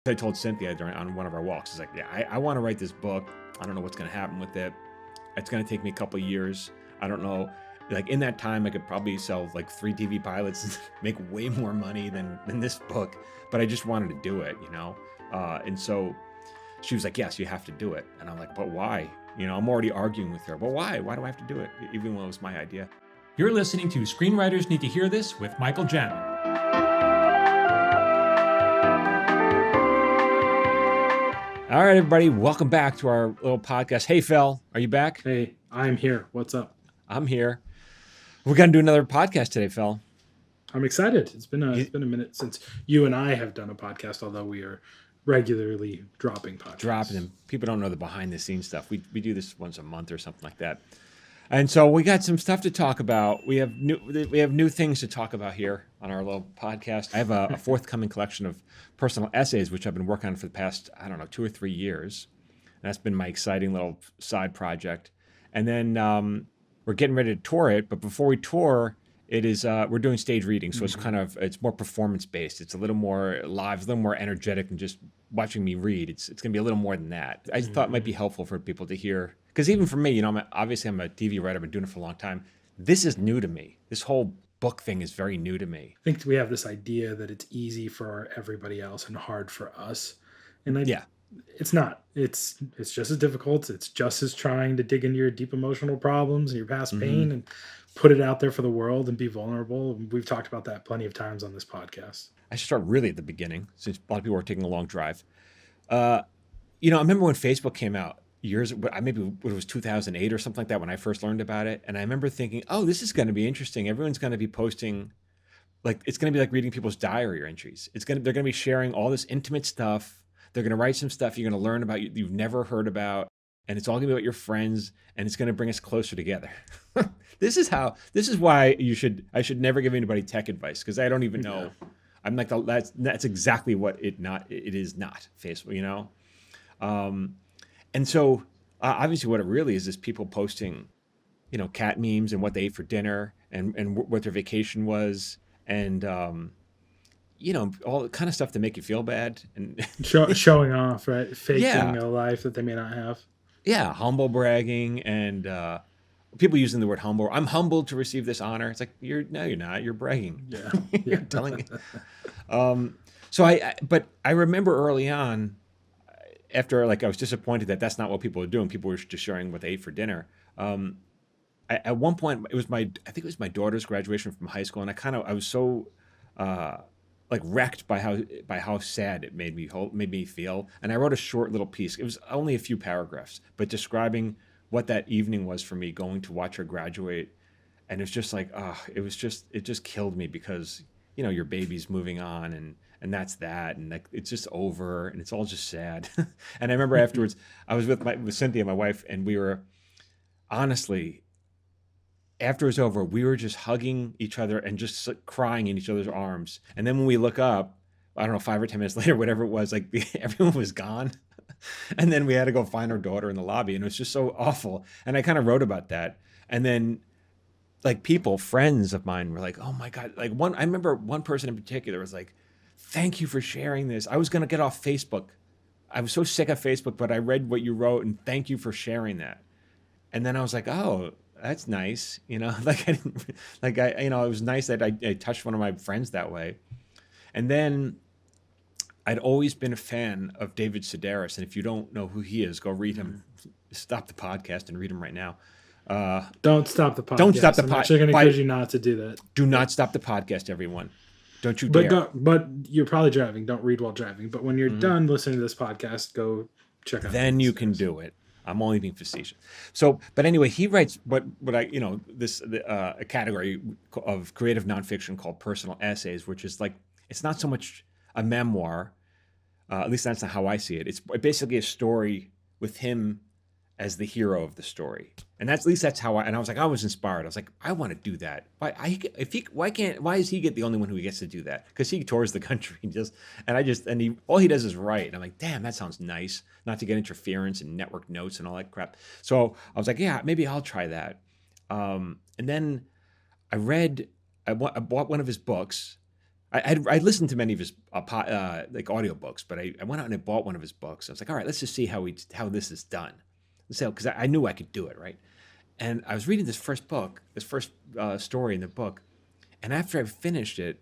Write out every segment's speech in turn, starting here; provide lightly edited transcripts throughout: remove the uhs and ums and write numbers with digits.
I told Cynthia on one of our walks, it's like, yeah, I want to write this book. I don't know what's going to happen with it. It's going to take me a couple of years. I don't know. Like in that time, I could probably sell like 3 TV pilots and make way more money than this book. But I just wanted to do it, and so she was like, yes, you have to do it. And I'm like, but why? I'm already arguing with her. But why? Why do I have to do it? Even when it was my idea. You're listening to Screenwriters Need to Hear This with Michael Jamin. All right, everybody, welcome back to our little podcast. Hey, Phil, are you back? Hey, I'm here. What's up? I'm here. We're going to do another podcast today, Phil. I'm excited. It's been a minute since you and I have done a podcast, although we are regularly dropping podcasts. Dropping them. People don't know the behind-the-scenes stuff. We do this once a month or something like that. And so we got some stuff to talk about. We have new things to talk about here on our little podcast. I have a forthcoming collection of personal essays, which I've been working on for the past, 2 or 3 years. And that's been my exciting little side project. And then we're getting ready to tour it. But before we tour, it is we're doing stage reading. So it's more performance-based. It's a little more live, a little more energetic than just watching me read. It's going to be a little more than that. I just thought it might be helpful for people to hear. Because even for me, I'm a TV writer. I've been doing it for a long time. This is new to me. This whole book thing is very new to me. I think we have this idea that it's easy for everybody else and hard for us. And it's not. It's just as difficult. It's just as trying to dig into your deep emotional problems and your past pain and put it out there for the world and be vulnerable. We've talked about that plenty of times on this podcast. I should start really at the beginning, since a lot of people are taking a long drive. I remember when Facebook came out. Maybe it was 2008 or something like that when I first learned about it. And I remember thinking, oh, this is going to be interesting. Everyone's going to be posting, like, it's going to be like reading people's diary entries. They're going to be sharing all this intimate stuff. They're going to write some stuff you're going to learn about you've never heard about. And it's all going to be about your friends, and it's going to bring us closer together. This is why I should never give anybody tech advice, because I don't even know. Yeah. I'm like, that's exactly what it is not Facebook, And so obviously what it really is people posting, cat memes and what they ate for dinner and what their vacation was and, all the kind of stuff to make you feel bad. And showing off, right? Faking a life that they may not have. Yeah, humble bragging and people using the word humble. I'm humbled to receive this honor. It's like, you're not. You're bragging. Yeah. You're telling it. But I remember early on, after I was disappointed that that's not what people were doing. People were just sharing what they ate for dinner. At one point, I think it was my daughter's graduation from high school, and I was so wrecked by how sad it made me feel. And I wrote a short little piece. It was only a few paragraphs, but describing what that evening was for me, going to watch her graduate. And it's just like, it just killed me because your baby's moving on and that's that, and it's just over, and it's all just sad. And I remember afterwards, I was with Cynthia, my wife, and we were honestly, after it was over, we were just hugging each other and just crying in each other's arms. And then when we look up, I don't know, 5 or 10 minutes later, whatever it was, everyone was gone. And then we had to go find our daughter in the lobby, and it was just so awful. And I kind of wrote about that. And then friends of mine were like, oh my God. I remember one person in particular was like, thank you for sharing this. I was going to get off Facebook. I was so sick of Facebook, but I read what you wrote and thank you for sharing that. And then I was like, oh, that's nice. It was nice that I touched one of my friends that way. And then I'd always been a fan of David Sedaris. And if you don't know who he is, go read him. Stop the podcast and read him right now. Don't stop the podcast. Don't stop the podcast. I'm actually going to encourage you not to do that. Do not stop the podcast, everyone. Don't you dare. But you're probably driving. Don't read while driving. But when you're done listening to this podcast, go check out. Then you can do it. I'm only being facetious. So, but anyway, he writes a category of creative nonfiction called personal essays, which is it's not so much a memoir. At least that's not how I see it. It's basically a story with him as the hero of the story. And that's, at least that's how I was inspired. I was like, I want to do that. Why is he the only one who gets to do that? Because he tours the country all he does is write. And I'm like, damn, that sounds nice. Not to get interference and network notes and all that crap. So I was like, yeah, maybe I'll try that. And then I bought one of his books. I listened to many of his like audiobooks, but I went out and I bought one of his books. I was like, all right, let's just see how this is done. So, because I knew I could do it, right? And I was reading this first book, this first story in the book, and after I finished it,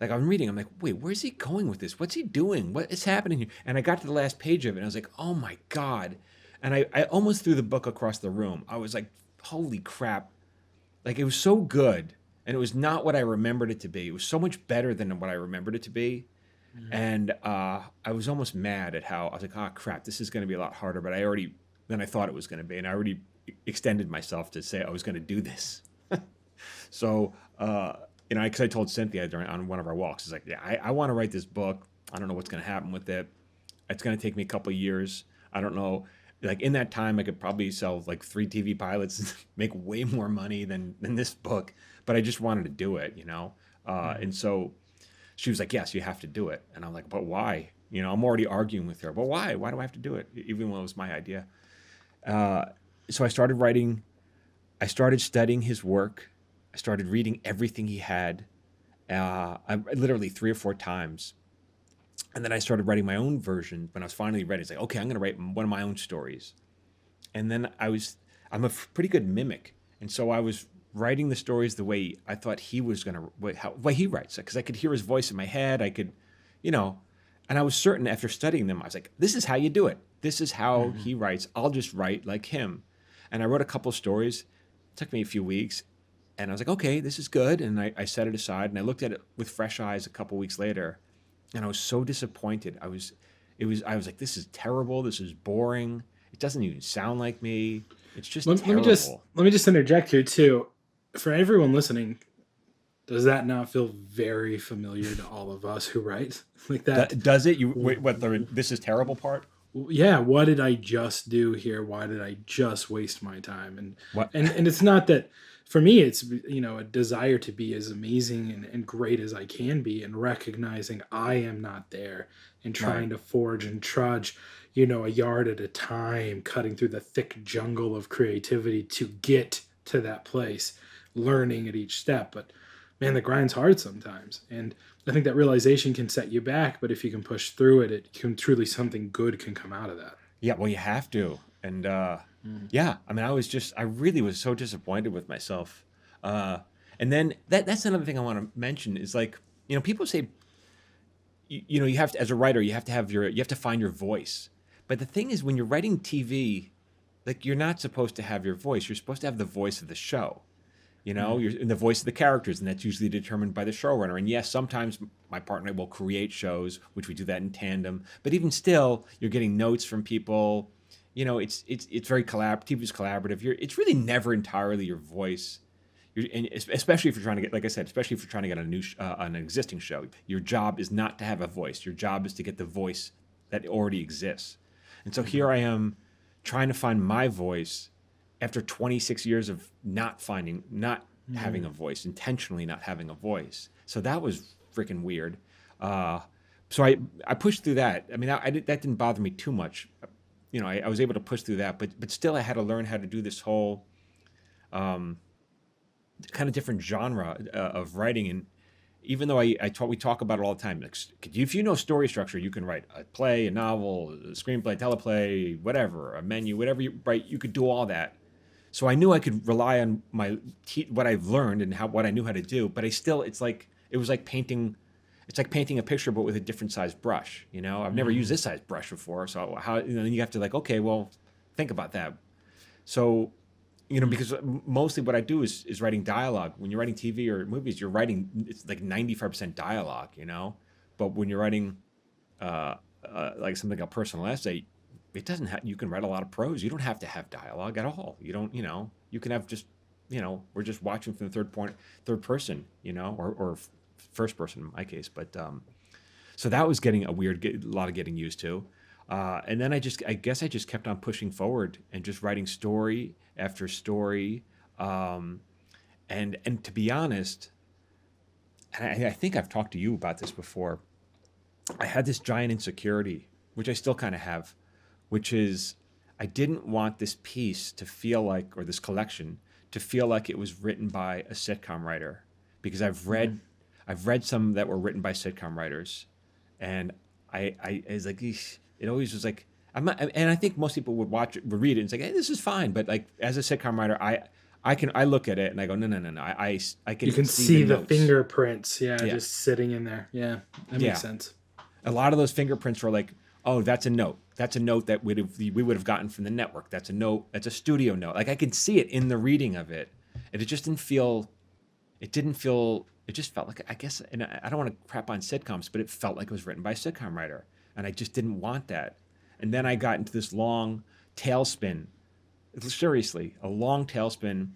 like I'm reading, I'm like, wait, where's he going with this? What's he doing? What is happening here? And I got to the last page of it, and I was like, oh my god! And I almost threw the book across the room. I was like, holy crap! Like it was so good, and it was not what I remembered it to be. It was so much better than what I remembered it to be. Mhm. And I was almost mad at how I was like, oh crap, this is going to be a lot harder. But I already than I thought it was going to be, and I already extended myself to say I was going to do this. So because I told Cynthia during on one of our walks, it's like, yeah, I want to write this book. I don't know what's going to happen with it. It's going to take me a couple of years. I don't know. Like in that time, I could probably sell like 3 TV pilots and make way more money than this book. But I just wanted to do it, you know. Mhm. And so she was like, "Yes, you have to do it." And I'm like, "But why?" You know, I'm already arguing with her. But why? Why do I have to do it? Even when it was my idea. Uh, so I started writing. I started studying his work. I started reading everything he had. Literally 3 or 4 times. And then I started writing my own version. When I was finally ready, it's like, okay, I'm going to write one of my own stories. And then I'm a pretty good mimic. And so I was writing the stories the way I thought he was going to, way he writes it. Because I could hear his voice in my head. I could, you know, and I was certain after studying them, I was like, this is how you do it. This is how Mhm. he writes. I'll just write like him. And I wrote a couple stories. It took me a few weeks. And I was like, okay, this is good. And I set it aside and I looked at it with fresh eyes a couple weeks later. And I was so disappointed. I was like, this is terrible. This is boring. It doesn't even sound like me. It's just terrible. Let me just interject here too. For everyone listening, does that not feel very familiar to all of us who write like that? Does it? You wait, what the this is terrible part? Yeah, what did I just do here? Why did I just waste my time? What? And it's not that for me it's a desire to be as amazing and great as I can be, and recognizing I am not there, and Right. trying to forge and trudge, a yard at a time, cutting through the thick jungle of creativity to get to that place, learning at each step. But man, the grind's hard sometimes. And I think that realization can set you back, but if you can push through it, it can truly something good can come out of that. Yeah. Well, you have to. And Mm. yeah, I mean, I really was so disappointed with myself. Uh, and then that's another thing I want to mention is like, people say, you have to, as a writer, you have to find your voice. But the thing is, when you're writing TV, like you're not supposed to have your voice. You're supposed to have the voice of the show. Mm. You're in the voice of the characters, and that's usually determined by the showrunner. And yes, sometimes my partner will create shows, which we do that in tandem. But even still, you're getting notes from people. It's very TV is collaborative. It's really never entirely your voice. And especially if you're trying to get, like I said, especially if you're trying to get an existing show, your job is not to have a voice. Your job is to get the voice that already exists. And so Mhm. here I am trying to find my voice after 26 years of not having Mhm. a voice, intentionally not having a voice. So that was freaking weird. Uh, so I pushed through that. I mean, that didn't bother me too much. I was able to push through that, but still I had to learn how to do this whole um, kind of different genre of writing. And even though we talk about it all the time, like if you know story structure, you can write a play, a novel, a screenplay, teleplay, whatever, a menu, whatever you write, you could do all that. So I knew I could rely on what I've learned and what I knew how to do. But it was like painting. It's like painting a picture, but with a different size brush. I've never used Mhm. this size brush before. So then you have to like, okay, well, think about that. So Mhm. because mostly what I do is writing dialogue. When you're writing TV or movies, it's like 95% dialogue. But when you're writing like something like a personal essay, it doesn't have. You can write a lot of prose. You don't have to have dialogue at all. You don't. You can have just. We're just watching from the third person. Or first person in my case. But so that was getting a lot of getting used to. And then I guess I just kept on pushing forward and just writing story after story. Um, and to be honest, and I think I've talked to you about this before. I had this giant insecurity, which I still kind of have, which is I didn't want this piece to feel like, or this collection to feel like it was written by a sitcom writer, because Mhm. I've read some that were written by sitcom writers, and I was like, "Eesh." It always was like, I'm not, and I think most people would read it and it's like, hey, this is fine. But like as a sitcom writer, I look at it and I go, no, no, no, no. I You can can see the see the notes. fingerprints, yeah, Yeah, just sitting in there. Yeah, that makes yeah. sense. A lot of those fingerprints were like, oh, that's a note. That's a note that we would have gotten from the network. That's a note. That's a studio note. Like I could see it in the reading of it, and it just didn't feel. It didn't feel. It just felt like, I guess, and I don't want to crap on sitcoms, but it felt like it was written by a sitcom writer, and I just didn't want that. And then I got into this long tailspin, seriously, a long tailspin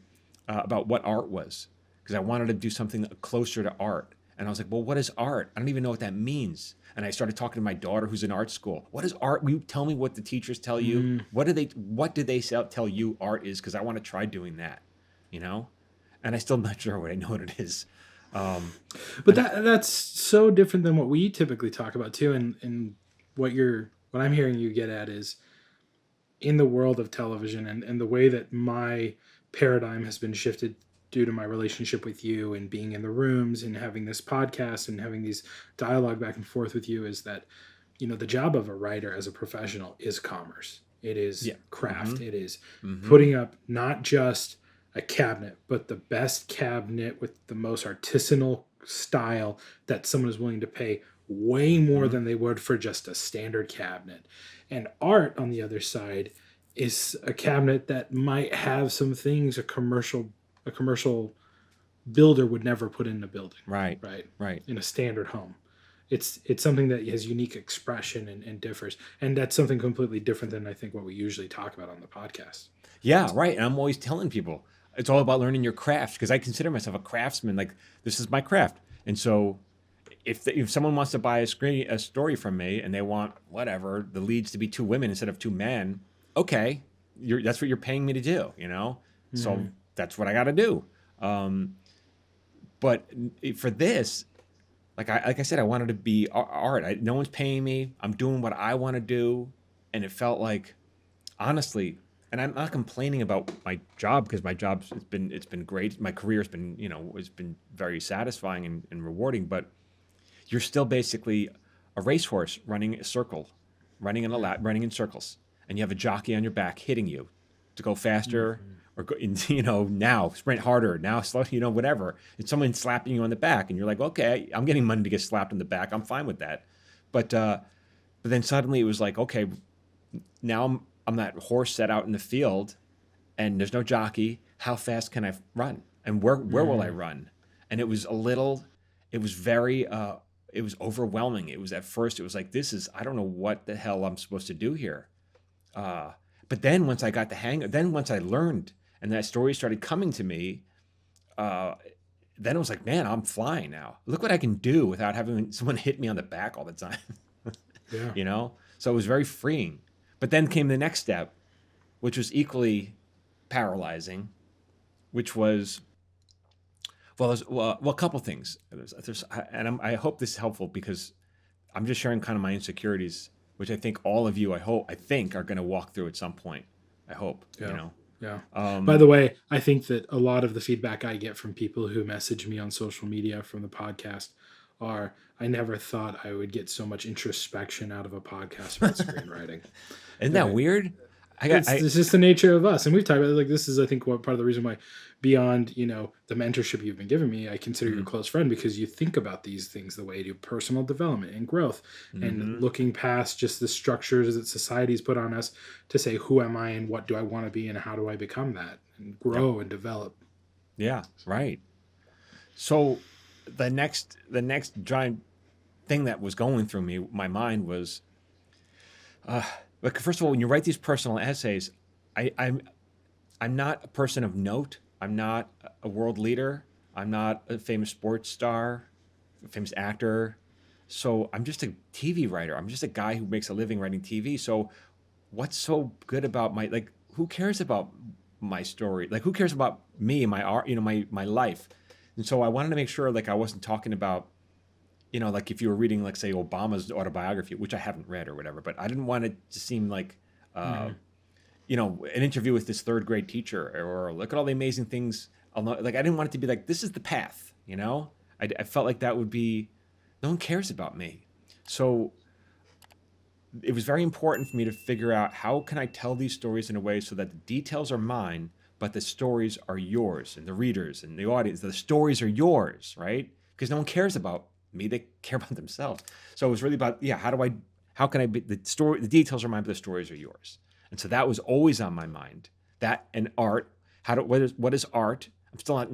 about what art was, because I wanted to do something closer to art. And I was like, well, what is art? I don't even know what that means. And I started talking to my daughter who's in art school. What is art? Will you tell me what the teachers tell you? Mm. What do they tell you art is? Because I want to try doing that, you know? And I still not sure what I know what it is. But that's so different than what we typically talk about too. And what I'm hearing you get at is in the world of television and the way that my paradigm has been shifted due to my relationship with you and being in the rooms and having this podcast and having these dialogue back and forth with you is that, the job of a writer as a professional is commerce. It is Yeah. craft. Mm-hmm. It is Mm-hmm. putting up not just a cabinet, but the best cabinet with the most artisanal style that someone is willing to pay way more Mm-hmm. than they would for just a standard cabinet. And art, on the other side, is a cabinet that might have some things a commercial builder would never put in a building, Right. right? Right. In a standard home. It's something that has unique expression and differs. And that's something completely different than I think what we usually talk about on the podcast. Yeah, right. And I'm always telling people it's all about learning your craft because I consider myself a craftsman. Like this is my craft. And so if someone wants to buy a story from me and they want whatever the leads to be two women instead of two men, okay, that's what you're paying me to do, you know. So Mhm. that's what I got to do. Um, but for this, like I said, I wanted to be art. No one's paying me. I'm doing what I want to do, and it felt like honestly, and I'm not complaining about my job because my job's it's been great. My career's been has been very satisfying and rewarding. But you're still basically a racehorse running a circle, running in a lap, running in circles, and you have a jockey on your back hitting you to go faster Mhm. or go, now sprint harder, now slow, whatever. It's someone slapping you on the back, and you're like, okay, I'm getting money to get slapped on the back. I'm fine with that. But then suddenly it was like, okay, now I'm that horse set out in the field, and there's no jockey. How fast can I run, and where will I Mhm. run? And it was a little, it was very, it was overwhelming. It was at first, it was like I don't know what the hell I'm supposed to do here. Uh, but then once I got the hang, then once I learned, and that story started coming to me, uh, then it was like, man, I'm flying now. Look what I can do without having someone hit me on the back all the time. Yeah. So it was very freeing. But then came the next step, which was equally paralyzing, which was a couple things. I hope this is helpful because I'm just sharing kind of my insecurities, which I think all of you, I think, are going to walk through at some point. I hope, Yeah. Yeah. By Um, the way, I think that a lot of the feedback I get from people who message me on social media from the podcast are, I never thought I would get so much introspection out of a podcast about screenwriting. isn't that Uh, weird? it's just the nature of us, and we've talked about it, like this is I think what part of the reason why beyond the mentorship you've been giving me, I consider you a Mhm, close friend because you think about these things the way you do personal development and growth and mhm. looking past just the structures that society's put on us to say who am I and what do I want to be and how do I become that and Yep. grow and develop. Yeah. Right. So the next giant thing that was going through my mind was, uh, like first of all, when you write these personal essays, I, I'm I'm not a person of note. I'm not a world leader. I'm not a famous sports star, a famous actor. So I'm just a TV writer. I'm just a guy who makes a living writing TV. So what's so good about who cares about my story? Like who cares about me and my art, my life? And so I wanted to make sure like I wasn't talking about, like if you were reading like say Obama's autobiography, which I haven't read or whatever, but I didn't want it to seem like uh, Hmm. an interview with this third grade teacher or look at all the amazing things. Like I didn't want it to be like this is the path. I felt like that would be, no one cares about me. So it was very important for me to figure out how can I tell these stories in a way so that the details are mine, but the stories are yours and the readers and the audience. The stories are yours, right? Because no one cares about me; they care about themselves. So it was really about, yeah, how can I be the story? The details are mine, but the stories are yours. And so that was always on my mind. That and art. What is art? I'm still not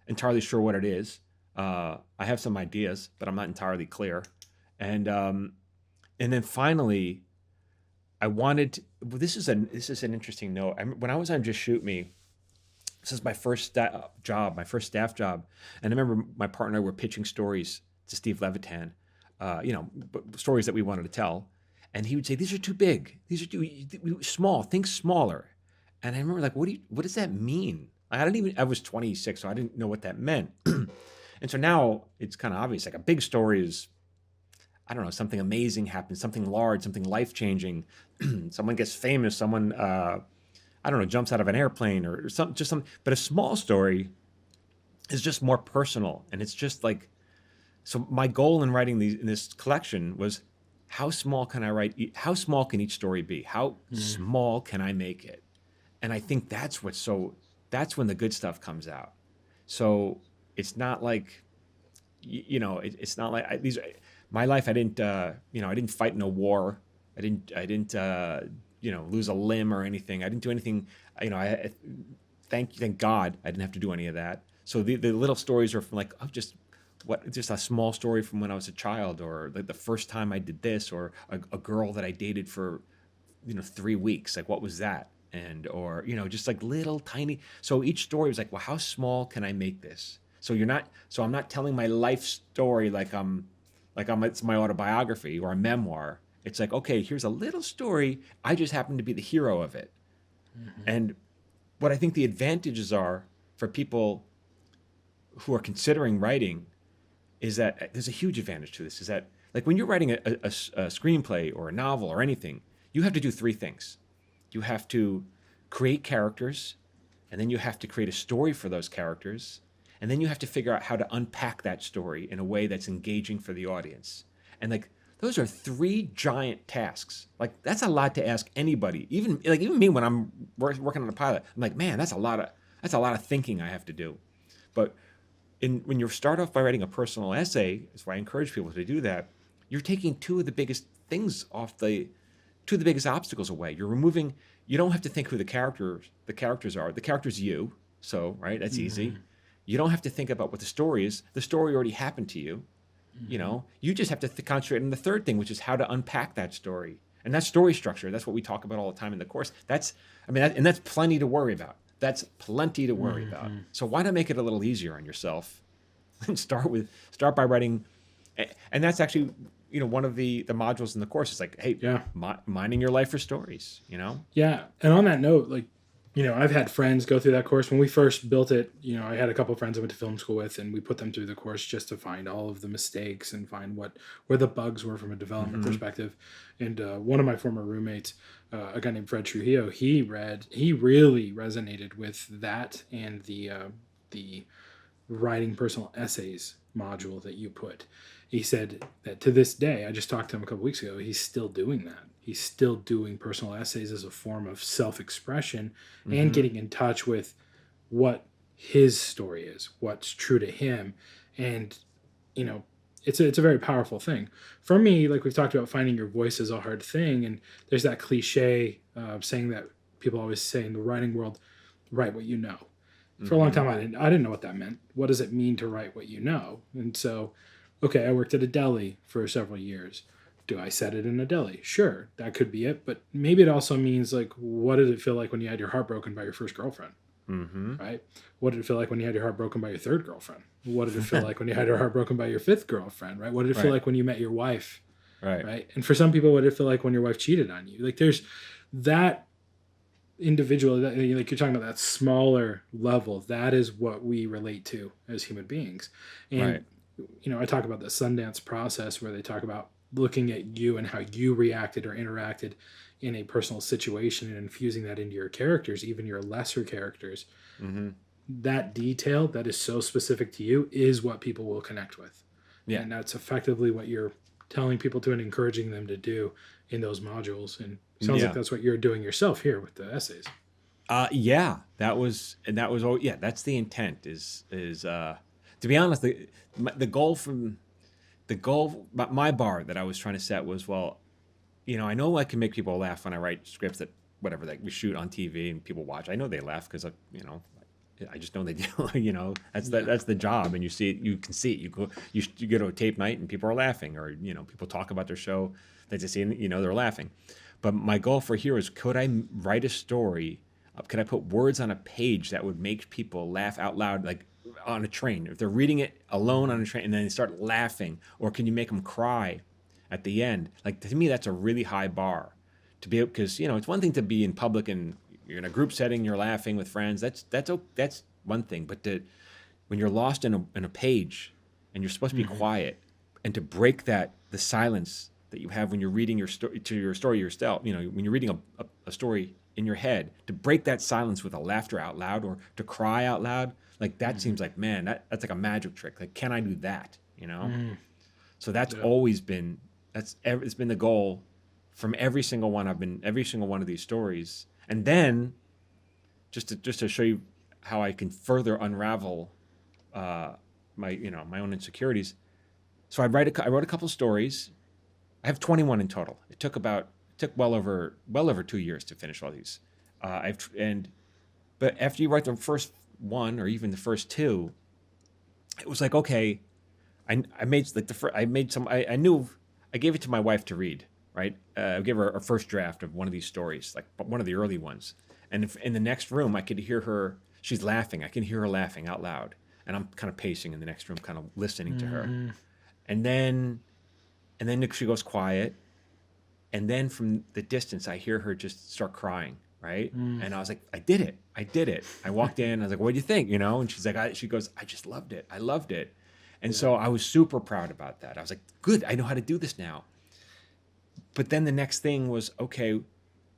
entirely sure what it is. I have some ideas, but I'm not entirely clear. And and then finally, I wanted. Well, this is an interesting note. When I was on Just Shoot Me, this is my first job, my first staff job, and I remember my partner and I were pitching stories to Steve Levitan, stories that we wanted to tell, and he would say, "These are too big. These are too small. Think smaller." And I remember like, what does that mean? I was 26, so I didn't know what that meant. And so now it's kind of obvious. Like a big story is, I don't know, something amazing happens, something large, something life changing. Someone gets famous. Someone, I don't know, jumps out of an airplane or something. Just something. But a small story is just more personal, and it's just like. So my goal in writing in this collection was, how small can I write? How small can each story be? How small can I make it? And I think that's that's when the good stuff comes out. So it's not like, it's not like my life. I didn't, I didn't fight in a war. I didn't, lose a limb or anything. I didn't do anything. Thank God I didn't have to do any of that. So the little stories are from like, just a small story from when I was a child, or the first time I did this, or a girl that I dated for, 3 weeks. Like, what was that? And, or, just like little tiny. So each story was like, well, how small can I make this? So I'm not telling my life story it's my autobiography or a memoir. It's like, okay, here's a little story. I just happen to be the hero of it. And what I think the advantages are for people who are considering writing is that there's a huge advantage to this, is that like when you're writing a screenplay or a novel or anything, you have to do three things. You have to create characters, and then you have to create a story for those characters, and then you have to figure out how to unpack that story in a way that's engaging for the audience. And like those are three giant tasks. Like that's a lot to ask anybody. Even me when I'm working on a pilot, I'm like, man, that's a lot of thinking I have to do. But when you start off by writing a personal essay, that's why I encourage people to do that. You're taking two of the biggest things two of the biggest obstacles away. You don't have to think who the characters are. The character's you. So, right, that's easy. You don't have to think about what the story is. The story already happened to you. You just have to concentrate on the third thing, which is how to unpack that story. And that's story structure. That's what we talk about all the time in the course. That's plenty to worry about. That's plenty to worry about. So why not make it a little easier on yourself and start by writing. And that's actually, one of the modules in the course is like, hey, mining your life for stories, Yeah. And on that note, like, I've had friends go through that course. When we first built it, I had a couple of friends I went to film school with, and we put them through the course just to find all of the mistakes and find where the bugs were from a development perspective. And one of my former roommates, a guy named Fred Trujillo, he really resonated with that and the writing personal essays module that you put. He said that to this day, I just talked to him a couple weeks ago, he's still doing that. He's still doing personal essays as a form of self-expression and getting in touch with what his story is, what's true to him. And, it's a very powerful thing. For me, like we've talked about, finding your voice is a hard thing. And there's that cliche saying that people always say in the writing world, write what you know. For a long time, I didn't know what that meant. What does it mean to write what you know? And so, okay, I worked at a deli for several years. Do I set it in a deli? Sure, that could be it. But maybe it also means, like, what did it feel like when you had your heart broken by your first girlfriend? Right? What did it feel like when you had your heart broken by your third girlfriend? What did it feel like when you had your heart broken by your fifth girlfriend? Right? What did it feel like when you met your wife? Right? And for some people, what did it feel like when your wife cheated on you? Like, there's that individual, like you're talking about that smaller level. That is what we relate to as human beings. And I talk about the Sundance process, where they talk about looking at you and how you reacted or interacted in a personal situation and infusing that into your characters, even your lesser characters. that detail that is so specific to you is what people will connect with. Yeah. And that's effectively what you're telling people to and encouraging them to do in those modules. And it sounds like that's what you're doing yourself here with the essays. Yeah, that's the intent to be honest, my bar that I was trying to set was, well, I know I can make people laugh when I write scripts that we shoot on TV and people watch. I know they laugh because I just know they do. That's the job, and you see it. You can see it. You go to a tape night and people are laughing, or people talk about their show. They just see they're laughing. But my goal for here is, could I write a story? Could I put words on a page that would make people laugh out loud, like on a train? If they're reading it alone on a train and then they start laughing, or can you make them cry at the end? Like, to me, that's a really high bar to be able, because it's one thing to be in public and you're in a group setting, you're laughing with friends. That's one thing. But when you're lost in a page and you're supposed to be quiet, and to break the silence that you have when you're reading your story yourself, when you're reading a story in your head, to break that silence with a laughter out loud or to cry out loud, like that seems like, man, that's like a magic trick. Like, can I do that? So that's always been it's been the goal from every single one of these stories. And then just to show you how I can further unravel my own insecurities. So I wrote a couple stories. I have 21 in total. It took well over 2 years to finish all these. But after you write the first one or even the first two, it was like, okay, I knew I gave it to my wife to read, right? I gave her a first draft of one of these stories, like one of the early ones. And if in the next room, I could hear her, she's laughing. I can hear her laughing out loud. And I'm kind of pacing in the next room, kind of listening to her. And then she goes quiet. And then from the distance, I hear her just start crying, right? And I was like, I did it. I walked in. I was like, what do you think? And she's like, she goes, I just loved it. I loved it. And so I was super proud about that. I was like, good, I know how to do this now. But then the next thing was, okay,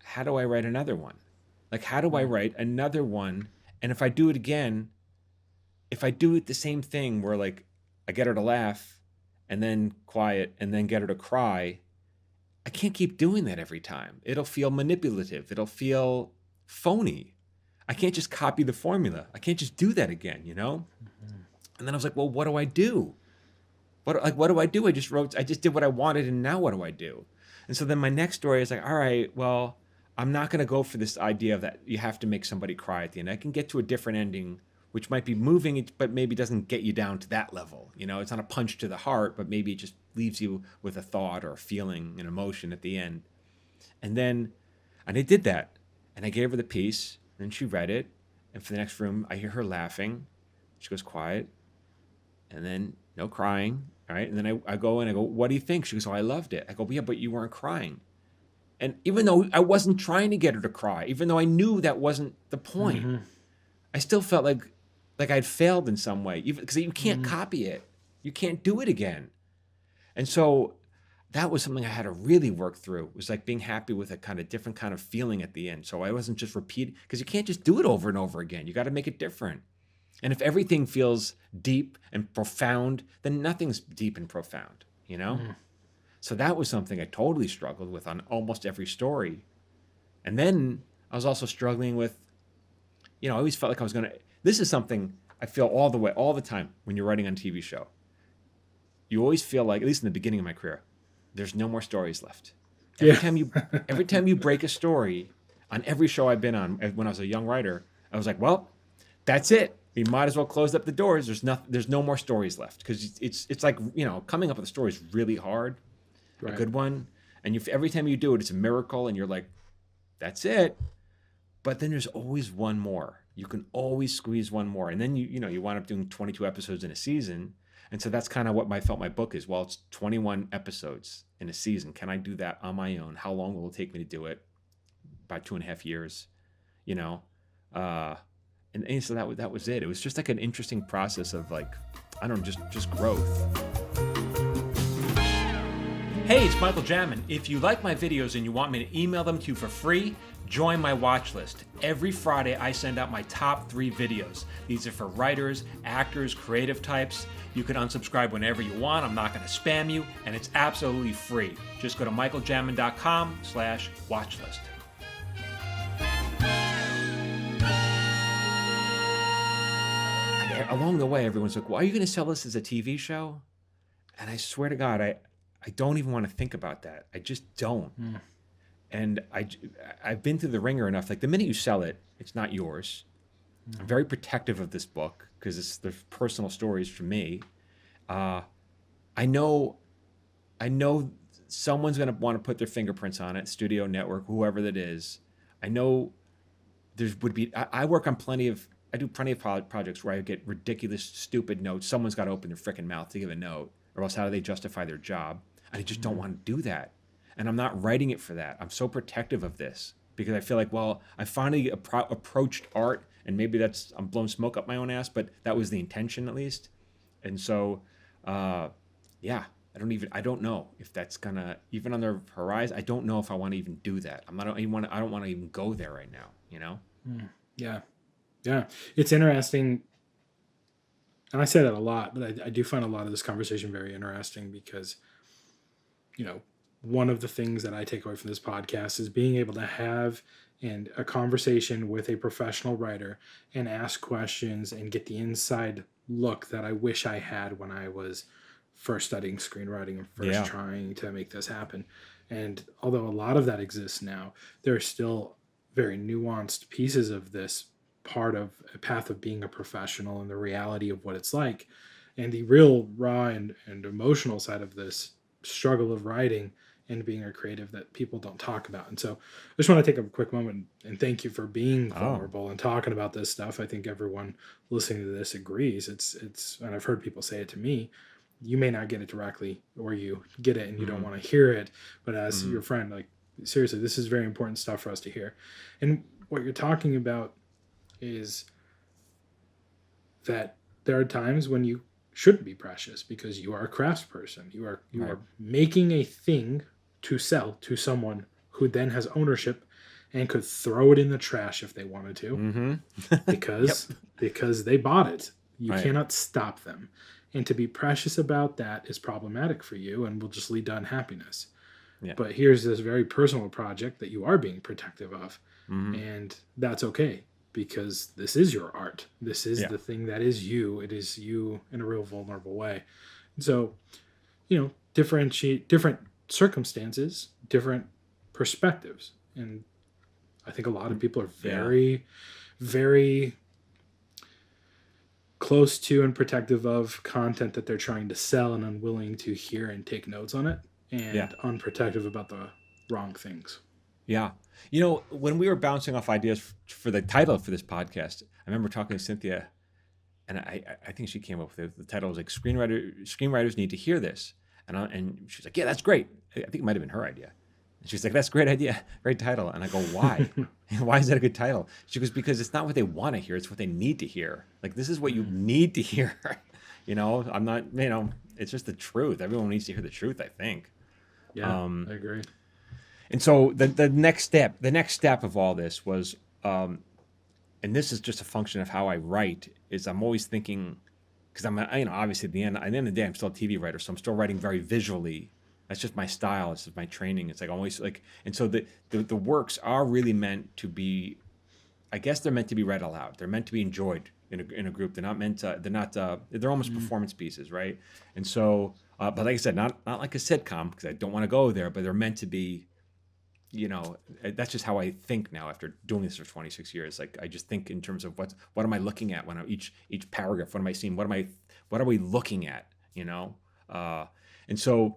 how do I write another one? Like, how do I write another one? And if I do it again, if I do it the same thing where, like, I get her to laugh and then quiet and then get her to cry, I can't keep doing that every time. It'll feel manipulative. It'll feel phony. I can't just copy the formula. I can't just do that again, And then I was like, well, what do I do? What do I do? I just did what I wanted, and now what do I do? And so then my next story is like, all right, well, I'm not going to go for this idea that you have to make somebody cry at the end. I can get to a different ending, which might be moving, but maybe doesn't get you down to that level. It's not a punch to the heart, but maybe it just leaves you with a thought or a feeling, an emotion at the end. And I did that, and I gave her the piece, and she read it. And for the next room, I hear her laughing. She goes quiet, and then no crying. All right. And then I go and I go, what do you think? She goes, oh, I loved it. I go, yeah, but you weren't crying. And even though I wasn't trying to get her to cry, even though I knew that wasn't the point, I still felt like I'd failed in some way, even because you can't copy it. You can't do it again. And so that was something I had to really work through. It was like being happy with a kind of different kind of feeling at the end. So I wasn't just repeating, because you can't just do it over and over again. You got to make it different. And if everything feels deep and profound, then nothing's deep and profound, So that was something I totally struggled with on almost every story. And then I was also struggling with, I always felt like I was going to, this is something I feel all the time when you're writing on a TV show. You always feel like, at least in the beginning of my career, there's no more stories left. Every time you break a story on every show I've been on, when I was a young writer, I was like, well, that's it. We might as well close up the doors. There's no more stories left, because it's like, coming up with a story is really hard, a good one, and every time you do it, it's a miracle, and you're like, that's it. But then there's always one more. You can always squeeze one more, and then you wind up doing 22 episodes in a season, and so that's kind of what I felt my book is. Well, it's 21 episodes in a season. Can I do that on my own? How long will it take me to do it? About 2.5 years, And so that was it. It was just like an interesting process of, like, I don't know, just growth. Hey, it's Michael Jamin. If you like my videos and you want me to email them to you for free, Join my watch list. Every Friday, I send out my top 3 videos. These are for writers, actors, creative types. You can unsubscribe whenever you want. I'm not going to spam you, and it's absolutely free. Just go to michaeljamin.com/watchlist. Along the way, everyone's like, well, are you going to sell this as a TV show? And I swear to God, I don't even want to think about that. I just don't. And I've been through the ringer enough. Like, the minute you sell it, it's not yours. I'm very protective of this book because it's the personal stories for me. I know someone's going to want to put their fingerprints on it, studio, network, whoever that is. I know I work on I do plenty of projects where I get ridiculous, stupid notes. Someone's got to open their freaking mouth to give a note, or else how do they justify their job? And I just don't want to do that. And I'm not writing it for that. I'm so protective of this because I feel like, well, I finally approached art, and maybe I'm blowing smoke up my own ass, but that was the intention at least. And so, yeah, I don't know if that's gonna, even on the horizon, I don't know if I want to even do that. I don't want to even go there right now, you know? Yeah. Yeah. It's interesting. And I say that a lot, but I do find a lot of this conversation very interesting because, one of the things that I take away from this podcast is being able to have a conversation with a professional writer and ask questions and get the inside look that I wish I had when I was first studying screenwriting and first trying to make this happen. And although a lot of that exists now, there are still very nuanced pieces of this part of a path of being a professional and the reality of what it's like. And the real raw and emotional side of this struggle of writing and being a creative that people don't talk about. And so I just want to take a quick moment and thank you for being vulnerable and talking about this stuff. I think everyone listening to this agrees. It's, and I've heard people say it to me, you may not get it directly, or you get it and you don't want to hear it, but as your friend, like, seriously, this is very important stuff for us to hear. And what you're talking about is that there are times when you shouldn't be precious because you are a craftsperson. You are making a thing to sell to someone who then has ownership and could throw it in the trash if they wanted to, because they bought it. You cannot stop them. And to be precious about that is problematic for you and will just lead to unhappiness. Yeah. But here's this very personal project that you are being protective of, and that's okay. Because this is your art. This is the thing that is you. It is you in a real vulnerable way. So, differentiate different circumstances, different perspectives. And I think a lot of people are very, very close to and protective of content that they're trying to sell and unwilling to hear and take notes on it, and unprotective about the wrong things. Yeah. When we were bouncing off ideas for the title for this podcast, I remember talking to Cynthia, and I think she came up with it. The title was like Screenwriters Need to Hear This. And she's like, yeah, that's great. I think it might have been her idea. And she's like, that's a great idea. Great title. And I go, why? Why is that a good title? She goes, because it's not what they want to hear. It's what they need to hear. Like, this is what you need to hear. I'm not, it's just the truth. Everyone needs to hear the truth, I think. Yeah, I agree. And so the next step of all this was, and this is just a function of how I write, is I'm always thinking, because I'm, obviously at the end of the day, I'm still a TV writer, so I'm still writing very visually. That's just my style. It's just my training. It's like always like, and so the works are really meant to be, I guess they're meant to be read aloud. They're meant to be enjoyed in a group. They're not meant to, they're almost performance pieces, right? And so, but like I said, not like a sitcom, because I don't want to go there, but they're meant to be, that's just how I think now after doing this for 26 years. Like, I just think in terms of what am I looking at when each paragraph, what am I seeing? What are we looking at? And so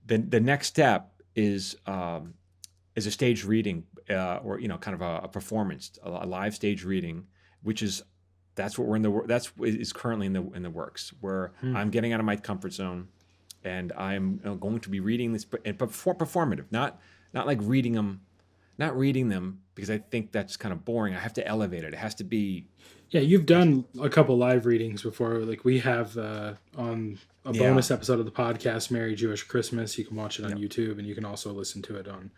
the next step is a stage reading, or kind of a performance, a live stage reading, which that's what that's is currently in the works, where I'm getting out of my comfort zone, and I'm going to be reading this, but performative, not like reading them because I think that's kind of boring. I have to elevate it. It has to be. Yeah, you've done a couple live readings before. Like, we have on a bonus episode of the podcast, Merry Jewish Christmas. You can watch it on YouTube, and you can also listen to it on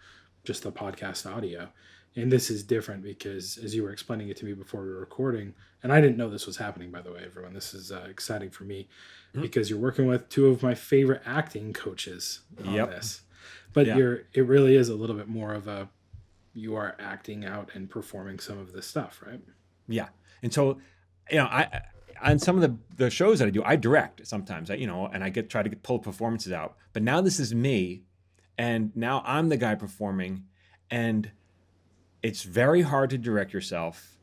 just the podcast audio. And this is different because, as you were explaining it to me before we were recording, and I didn't know this was happening, by the way, everyone. This is exciting for me Mm. because you're working with two of my favorite acting coaches on Yep. this. But Yeah. it really is a little bit more of a, you are acting out and performing some of this stuff, right? Yeah. And so, I on some of the shows that I do, I direct sometimes, and I try to pull performances out. But now this is me, and now I'm the guy performing, and it's very hard to direct yourself.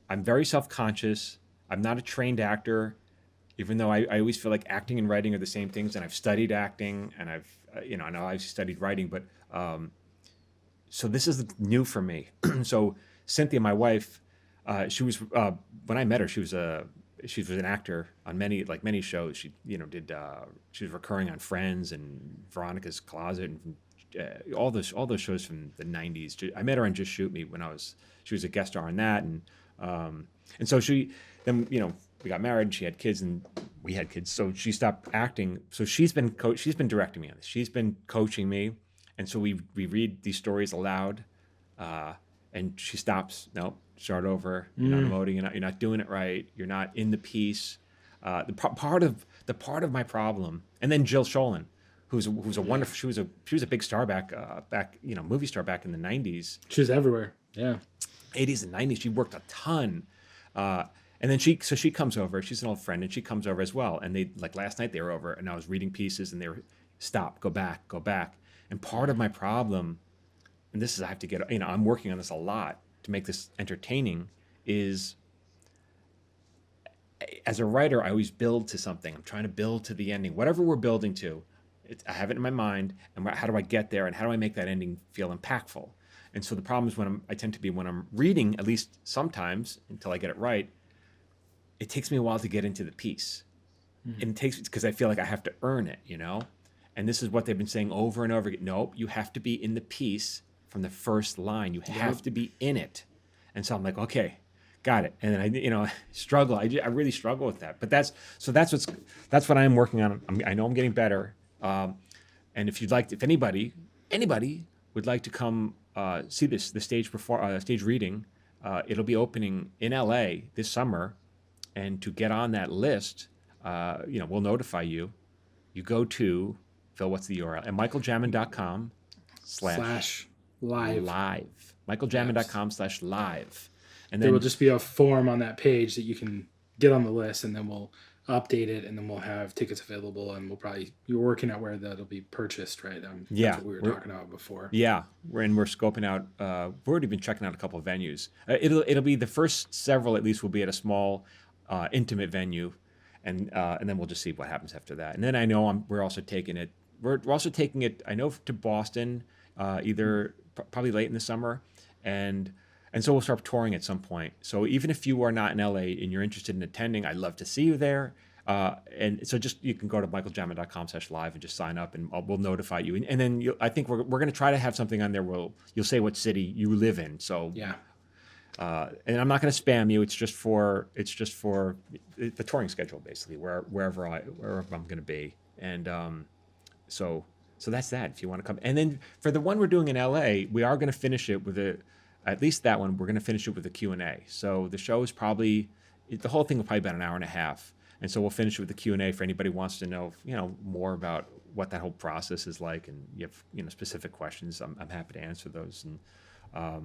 I'm very self-conscious. I'm not a trained actor, even though I always feel like acting and writing are the same things. And I've studied acting, and I know I've studied writing, but so this is new for me. So Cynthia, my wife, she was when I met her, she was an actor on many shows. She did she was recurring on Friends and Veronica's Closet and all those shows from the '90s. I met her on Just Shoot Me when she was a guest star on that, and so we got married. She had kids and we had kids, so she stopped acting. So she's been directing me on this. She's been coaching me, and so we read these stories aloud, and she stops. No, start over. You're not emoting. You're not doing it right. You're not in the piece. Part of my problem, and then Jill Sholin, who's a wonderful. She was a big star back movie star back in the '90s. She was everywhere. Yeah. '80s and '90s. She worked a ton. And then she comes over. She's an old friend, and she comes over as well. And they last night they were over, and I was reading pieces, and they were stop, go back. And part of my problem, and this is I have to get I'm working on this a lot to make this entertaining, is as a writer I always build to something. I'm trying to build to the ending, whatever we're building to. I have it in my mind, and how do I get there, and how do I make that ending feel impactful? And so the problem is when I'm reading, at least sometimes until I get it right. It takes me a while to get into the piece. Mm-hmm. And it takes because I feel like I have to earn it, And this is what they've been saying over and over again. Nope, you have to be in the piece from the first line. You have to be in it. And so I'm like, okay, got it. And then I struggle. I really struggle with that. But that's what I'm working on. I know I'm getting better. And if anybody would like to come see the stage reading, it'll be opening in LA this summer. And to get on that list, we'll notify you. You go to, Phil, what's the URL? At michaeljamin.com /live. michaeljamin.com/live. And then there will just be a form on that page that you can get on the list, and then we'll update it, and then we'll have tickets available, and you're working out where that'll be purchased, right? That's what we were talking about before. Yeah, we're scoping out. We've already been checking out a couple of venues. It'll be the first several, at least, will be at a small, intimate venue, and then we'll just see what happens after that. And then I know we're also taking it. We're also taking it. I know to Boston, either probably late in the summer, and so we'll start touring at some point. So even if you are not in LA and you're interested in attending, I'd love to see you there. And so you can go to michaeljamin.com/live and just sign up, and we'll notify you. And then I think we're going to try to have something on there where you'll say what city you live in. So yeah. And I'm not going to spam you. It's just for the touring schedule, basically, wherever I'm going to be. And so that's that. If you want to come, and then for the one we're doing in LA, we are going to finish it with at least that one. We're going to finish it with a Q&A. So the show is the whole thing will probably be about an hour and a half, and so we'll finish it with the Q&A for anybody who wants to know more about what that whole process is like, and you have specific questions. I'm happy to answer those, and I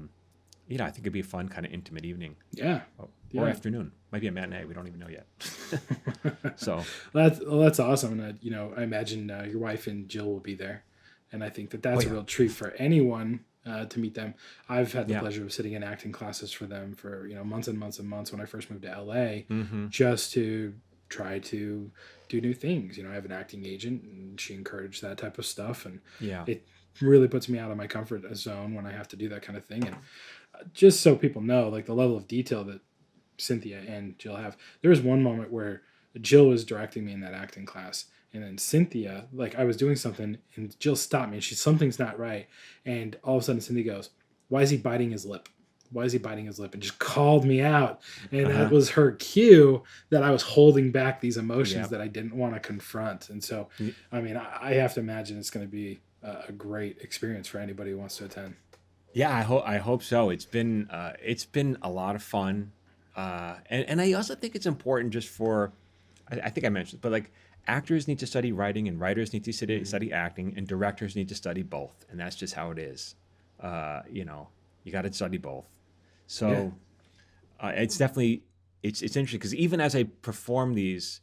think it'd be a fun kind of intimate evening. Yeah. Or afternoon. Might be a matinee. We don't even know yet. So that's awesome. And I imagine your wife and Jill will be there, and I think that's a real treat for anyone to meet them. I've had the pleasure of sitting in acting classes for them for months and months and months when I first moved to LA, just to try to do new things. I have an acting agent, and she encouraged that type of stuff, and it really puts me out of my comfort zone when I have to do that kind of thing. And just so people know, like, the level of detail that Cynthia and Jill have. There was one moment where Jill was directing me in that acting class, and then Cynthia, I was doing something, and Jill stopped me, and something's not right. And all of a sudden Cynthia goes, "Why is he biting his lip? Why is he biting his lip?" And just called me out. And that was her cue that I was holding back these emotions that I didn't want to confront. And so, I mean, I have to imagine it's going to be a great experience for anybody who wants to attend. Yeah, I hope so. It's been a lot of fun, and I also think it's important just for, I think I mentioned, but like actors need to study writing, and writers need to Mhm. study acting, and directors need to study both, and that's just how it is. You got to study both. Yeah. So it's definitely it's interesting because even as I perform these,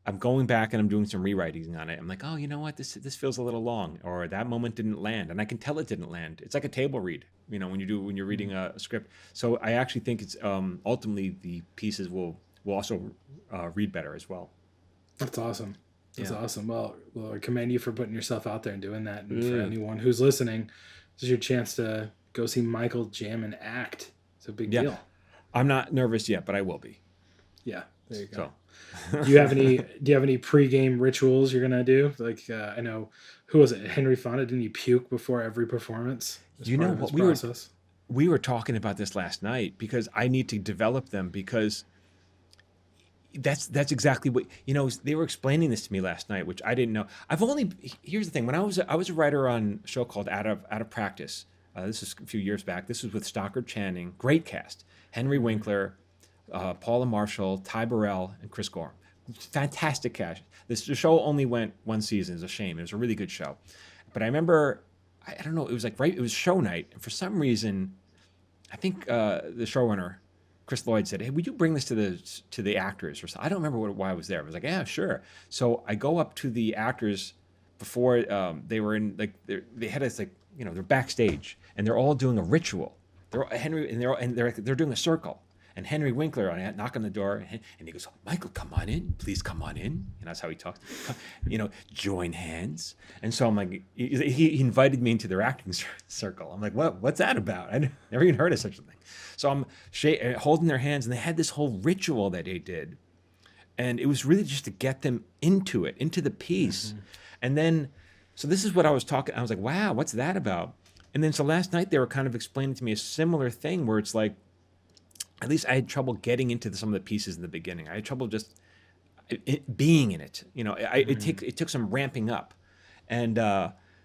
I'm going back and I'm doing some rewriting on it. I'm like, oh, you know what? This feels a little long, or that moment didn't land, and I can tell it didn't land. It's like a table read, when you're Mhm. reading a script. So I actually think it's ultimately the pieces will also read better as well. That's awesome. That's Yeah. awesome. Well, I commend you for putting yourself out there and doing that. And for Ugh. anyone who's listening, this is your chance to go see Michael Jamin act. It's a big Yeah. deal. I'm not nervous yet, but I will be. Yeah, there you go. So. Do you have any pregame rituals you're gonna do? Like I know, who was it? Henry Fonda, didn't he puke before every performance as You part know of his what? process? We were talking about this last night because I need to develop them because that's exactly what they were explaining this to me last night, which I didn't know. I've only Here's the thing: when I was a writer on a show called Out of Practice. This is a few years back. This was with Stockard Channing, great cast: Henry Hmm. Winkler, Paula Marshall, Ty Burrell, and Chris Gorham. Fantastic cast. The show only went one season. It's a shame. It was a really good show, but I remember, I don't know. It was like right. It was show night, and for some reason, I think the showrunner, Chris Lloyd, said, "Hey, would you bring this to the actors?" Or something. I don't remember why I was there. I was like, "Yeah, sure." So I go up to the actors before they were in, like, they had us, like, they're backstage and they're all doing a ritual. They're doing a circle. And Henry Winkler, I knock on the door, and he goes, "Michael, come on in, please come on in." And that's how he talks. Join hands. And so I'm like, he invited me into their acting circle. I'm like, what's that about? I never even heard of such a thing. So I'm holding their hands, and they had this whole ritual that they did, and it was really just to get them into it, into the piece. Hmm. And then, so this is what I was talking. I was like, wow, what's that about? And then so last night they were kind of explaining to me a similar thing where it's like, at least I had trouble getting into some of the pieces in the beginning. I had trouble just being in it. Hmm. It took some ramping up, and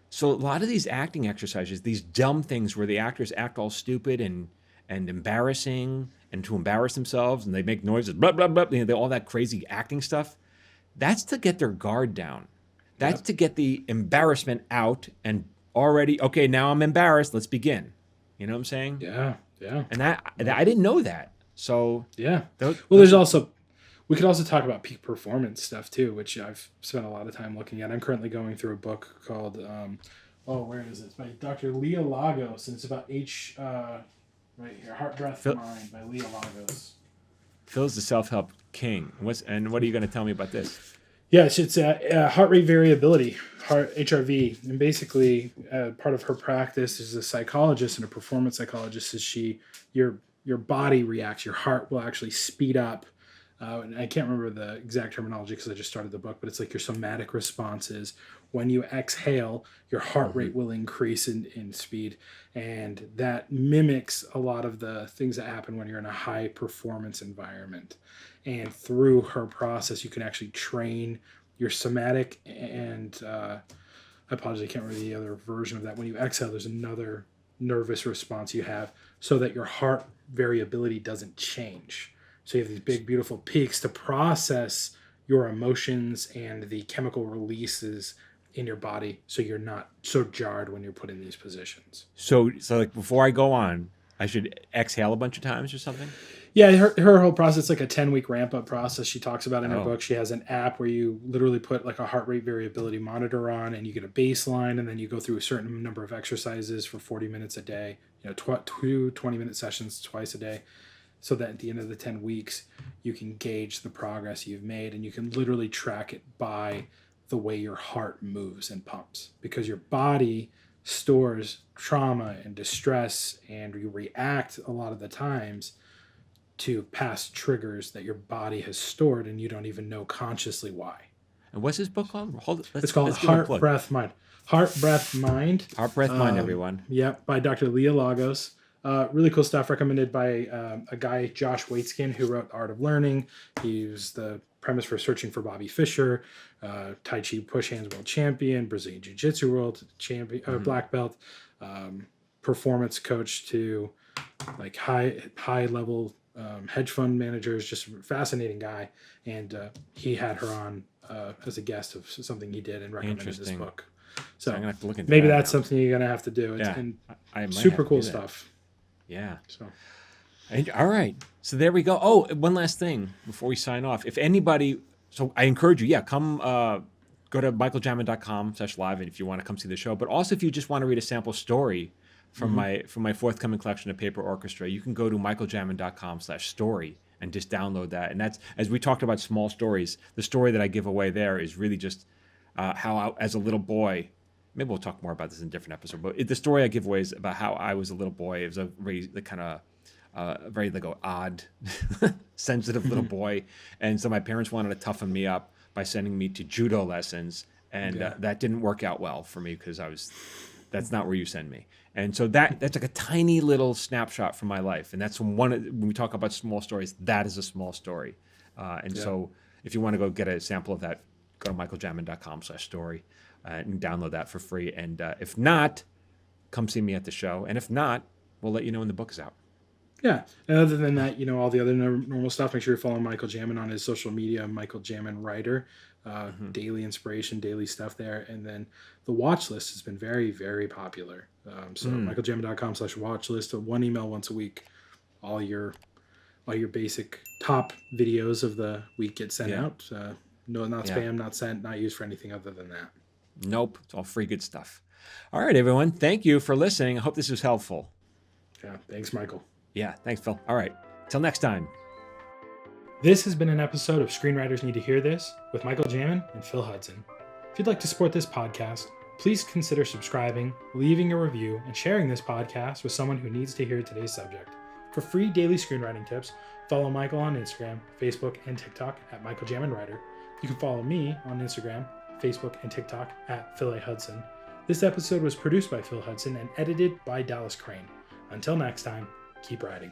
so a lot of these acting exercises, these dumb things where the actors act all stupid and embarrassing and to embarrass themselves, and they make noises, blah blah blah, all that crazy acting stuff. That's to get their guard down. That's Yep. to get the embarrassment out and already, okay, now I'm embarrassed. Let's begin. You know what I'm saying? Yeah. Yeah. And that Well, I didn't know that. So yeah. Well, those there's are also we could also talk about peak performance stuff too, which I've spent a lot of time looking at. I'm currently going through a book called where is it? It's by Dr. Leah Lagos, and it's about right here, Heart, Breath, Phil, Mind by Leah Lagos. Phil's the self-help king. What are you going to tell me about this? Yes, it's heart rate variability, heart HRV, and basically part of her practice as a psychologist and a performance psychologist is your body reacts, your heart will actually speed up. And I can't remember the exact terminology because I just started the book, but it's like your somatic responses. When you exhale, your heart Hmm. rate will increase in speed. And that mimics a lot of the things that happen when you're in a high performance environment. And through her process, you can actually train your somatic and I apologize, I can't remember the other version of that. When you exhale, there's another nervous response you have so that your heart variability doesn't change. So you have these big, beautiful peaks to process your emotions and the chemical releases in your body so you're not so jarred when you're put in these positions. So like before I go on, I should exhale a bunch of times or something. Yeah, her whole process, like a 10-week ramp up process, she talks about in her Oh. book. She has an app where you literally put like a heart rate variability monitor on and you get a baseline, and then you go through a certain number of exercises for 40 minutes a day, two 20-minute sessions twice a day, so that at the end of the 10 weeks, you can gauge the progress you've made and you can literally track it by the way your heart moves and pumps because your body stores trauma and distress and you react a lot of the times to past triggers that your body has stored and you don't even know consciously why. And what's this book called? It's called Let's give it a Heart, plug. Breath, Mind. Heart, Breath, Mind. Heart, breath, mind, everyone. Yep, by Dr. Leah Lagos. Really cool stuff recommended by a guy, Josh Waitzkin, who wrote The Art of Learning. He was the premise for Searching for Bobby Fischer, Tai Chi Push Hands World Champion, Brazilian Jiu Jitsu World Champion, Hmm. Black Belt. Um, performance coach to like high level hedge fund managers. Just a fascinating guy, and he had her on as a guest of something he did and recommended this book. So I'm gonna have to look into maybe that that's now. something you're gonna have to do. It's Yeah, and I might super have to cool do that. stuff. Yeah. So All right. So there we go. Oh, one last thing before we sign off. If anybody, so I encourage you, come go to michaeljamin.com/live, and if you want to come see the show, but also if you just want to read a sample story from my forthcoming collection of Paper Orchestra, you can go to michaeljamin.com/story and just download that. And that's, as we talked about small stories, the story that I give away there is really just how I, as a little boy, maybe we'll talk more about this in a different episode, but the story I give away is about how I was a little boy. It was a very very like odd, sensitive little boy, and so my parents wanted to toughen me up by sending me to judo lessons, and that didn't work out well for me because that's not where you send me. And so that's like a tiny little snapshot from my life, and that's when we talk about small stories, that is a small story. So if you want to go get a sample of that, go to michaeljamin.com/story and download that for free. And if not, come see me at the show. And if not, we'll let you know when the book is out. Yeah. And other than that, all the other normal stuff, make sure you're following Michael Jamin on his social media, Michael Jamin Writer, daily inspiration, daily stuff there. And then the watch list has been very, very popular. So michaeljamin.com/watch list, one email once a week, all your basic top videos of the week get sent out. No, not spam, not sent, not used for anything other than that. Nope. It's all free good stuff. All right, everyone. Thank you for listening. I hope this was helpful. Yeah. Thanks, Michael. Yeah. Thanks, Phil. All right. Till next time. This has been an episode of Screenwriters Need to Hear This with Michael Jamin and Phil Hudson. If you'd like to support this podcast, please consider subscribing, leaving a review, and sharing this podcast with someone who needs to hear today's subject. For free daily screenwriting tips, follow Michael on Instagram, Facebook, and TikTok at Michael Jamin Writer. You can follow me on Instagram, Facebook, and TikTok at Phil A. Hudson. This episode was produced by Phil Hudson and edited by Dallas Crane. Until next time, keep writing.